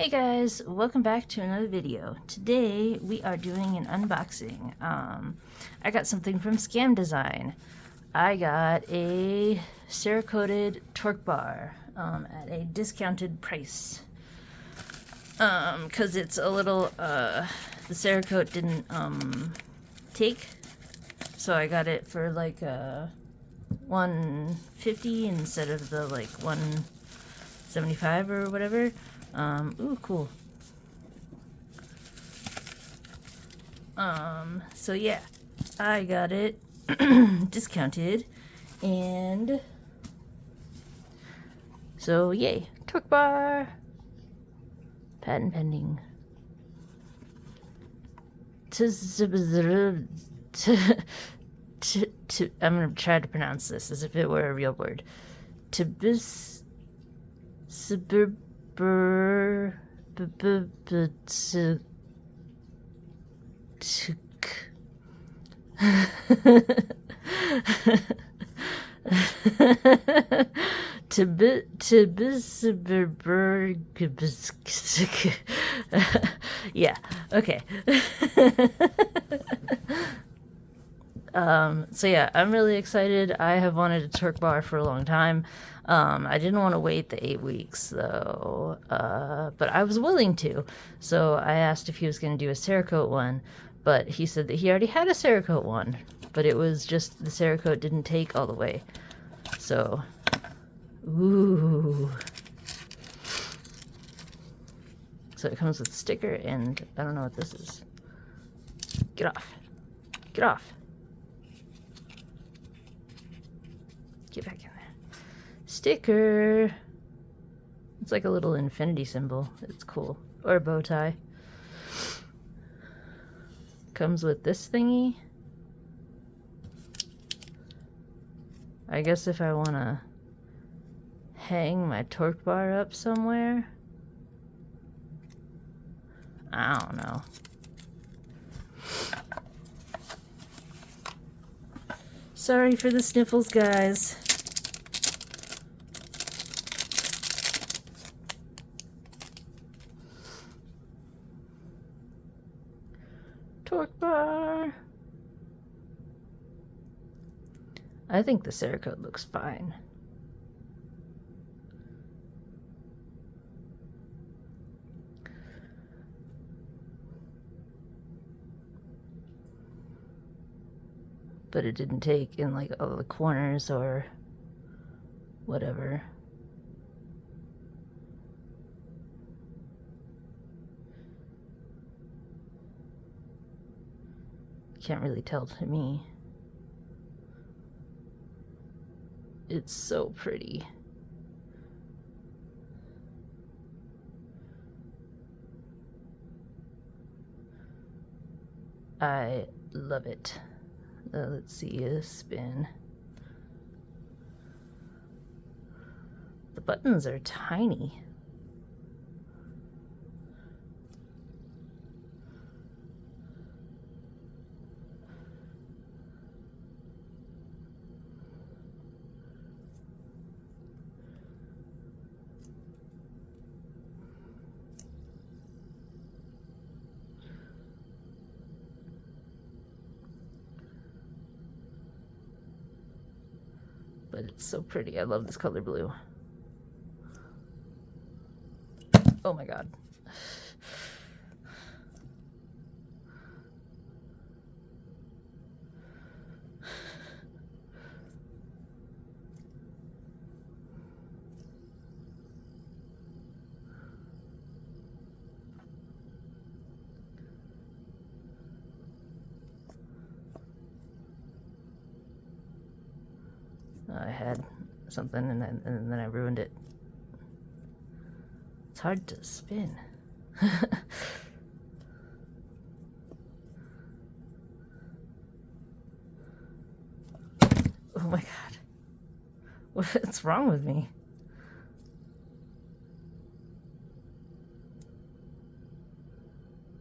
Hey guys, welcome back to another video. Today we are doing an unboxing. I got something from Scam Design. I got a Cerakoted Torqbar at a discounted price. Cause it's a little, the Cerakote didn't take, so I got it for like $150 instead of the like $175 or whatever. Ooh, cool. So yeah, I got it discounted, and so yay, Torqbar, patent pending. I'm gonna try to pronounce this as if it were a real word. Tibis suburb. Yeah, okay. So yeah, I'm really excited. I have wanted a Torqbar for a long time. I didn't want to wait the 8 weeks though, but I was willing to. So I asked if he was going to do a Cerakote one, but he said that he already had a Cerakote one, but it was just the Cerakote didn't take all the way. So, ooh. So it comes with a sticker, and I don't know what this is. Get off. Get off. Get back in there. Sticker. It's like a little infinity symbol. It's cool. Or a bow tie. Comes with this thingy. I guess if I want to hang my Torqbar up somewhere. I don't know. Sorry for the sniffles, guys. Torqbar. I think the Cerakote looks fine. But it didn't take in like all the corners or whatever. Can't really tell to me. It's so pretty. I love it. Let's see a spin. The buttons are tiny. But it's so pretty. I love this color blue. Oh my god. I had something and then I ruined it. It's hard to spin. Oh my god. What's wrong with me?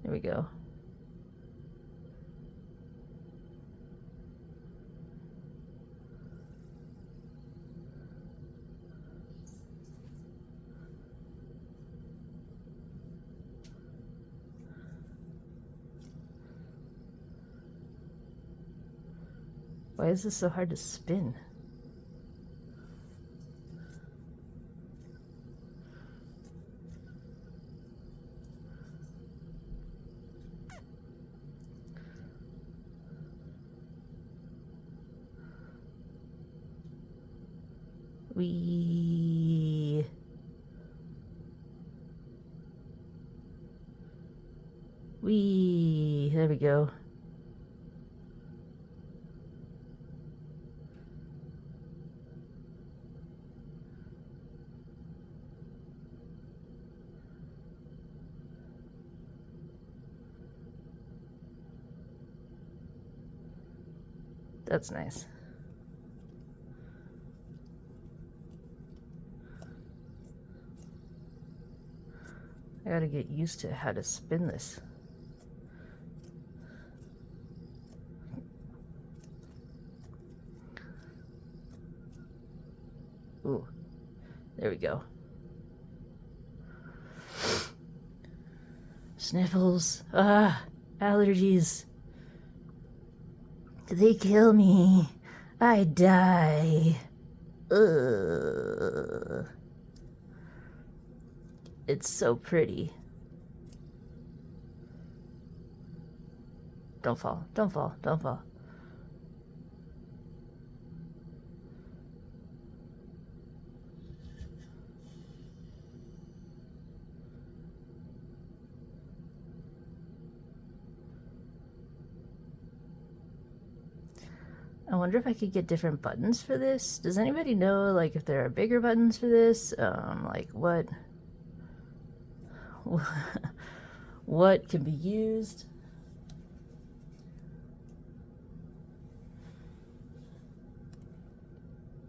There we go. Why is this so hard to spin? Wee. There we go. That's nice. I gotta get used to how to spin this. Ooh, there we go. Sniffles. Ah, allergies. They kill me. I die. Ugh. It's so pretty. Don't fall, don't fall, don't fall. I wonder if I could get different buttons for this. Does anybody know, like, if there are bigger buttons for this? Like, what can be used?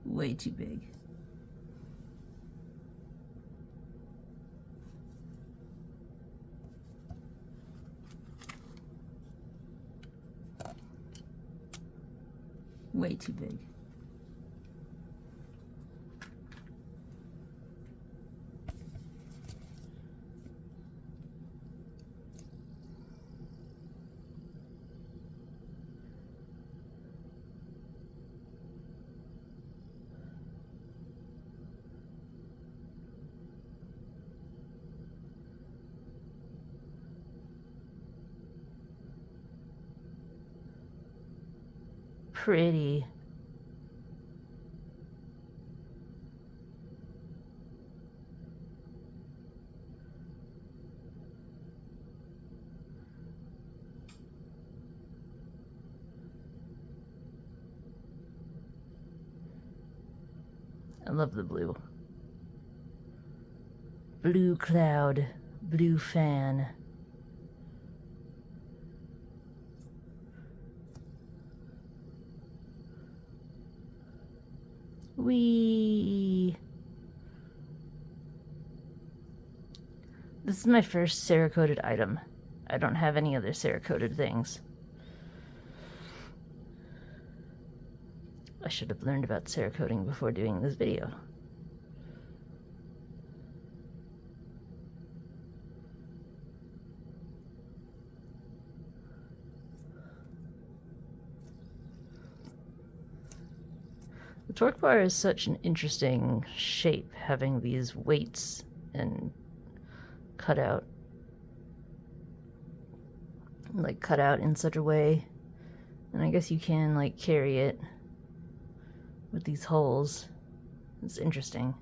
Way too big. Way too big. Pretty. I love the blue. Blue cloud, blue fan. Wee. This is my first Cerakoted item. I don't have any other Cerakoted things. I should have learned about Cerakoting before doing this video. The Torqbar is such an interesting shape, having these weights and cut out in such a way. And I guess you can like carry it with these holes. It's interesting.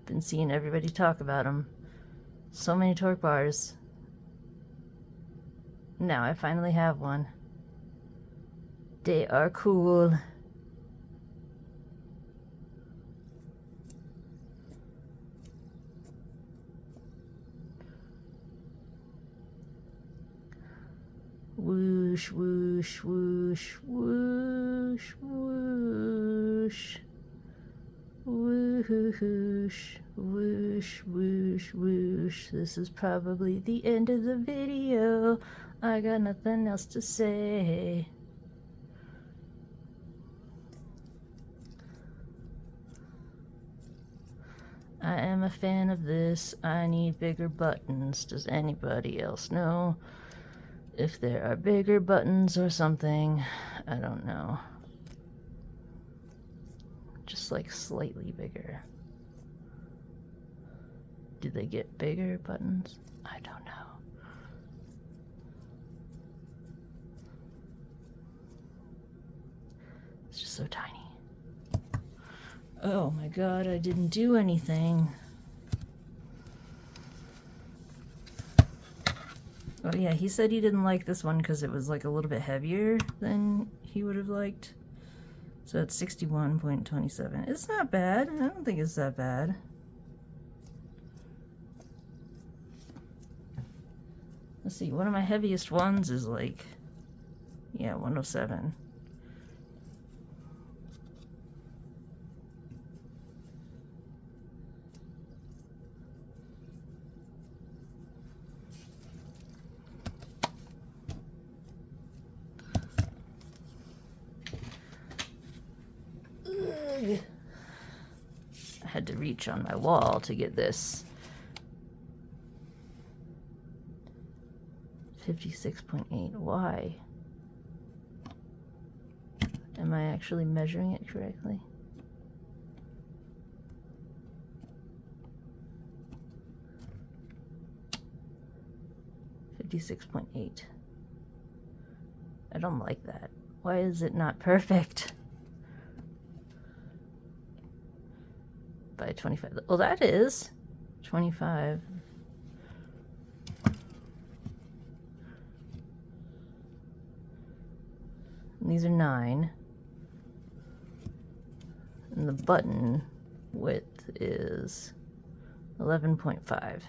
Been seeing everybody talk about them. So many Torqbars. Now I finally have one. They are cool. Whoosh, whoosh, whoosh, whoosh, whoosh. Whoosh, whoosh, whoosh, whoosh. This is probably the end of the video. I got nothing else to say. I am a fan of this. I need bigger buttons. Does anybody else know if there are bigger buttons or something? I don't know. Just like slightly bigger. Do they get bigger buttons? I don't know. It's just so tiny. Oh my god, I didn't do anything. Oh yeah, he said he didn't like this one because it was like a little bit heavier than he would have liked. So it's 61.27. It's not bad. I don't think it's that bad. Let's see, one of my heaviest ones is like, yeah, 107. I had to reach on my wall to get this. 56.8. Why? Am I actually measuring it correctly? $56.8. I don't like that. Why is it not perfect? By 25. Well, that is 25. And these are 9. And the button width is 11.5.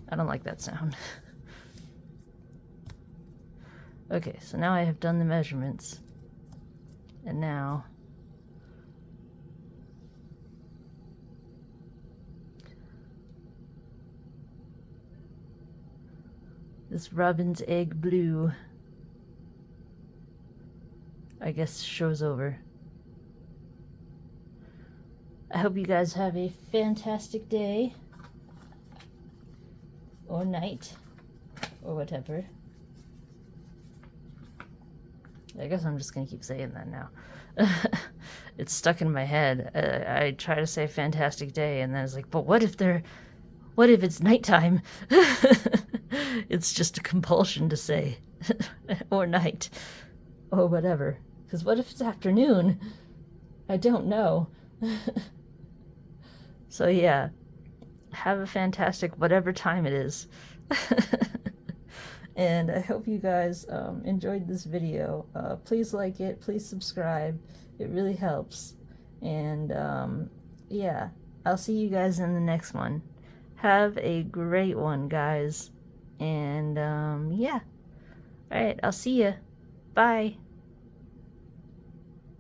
I don't like that sound. Okay, so now I have done the measurements. And now this robin's egg blue, I guess, shows over. I hope you guys have a fantastic day. Or night. Or whatever. I guess I'm just gonna keep saying that now. It's stuck in my head. I try to say fantastic day, and then it's like, but what if it's nighttime? It's just a compulsion to say, or night, or whatever. Because what if it's afternoon? I don't know. So yeah, have a fantastic whatever time it is. And I hope you guys enjoyed this video. Please like it, please subscribe. It really helps. And yeah, I'll see you guys in the next one. Have a great one, guys. And yeah. Alright, I'll see ya. Bye.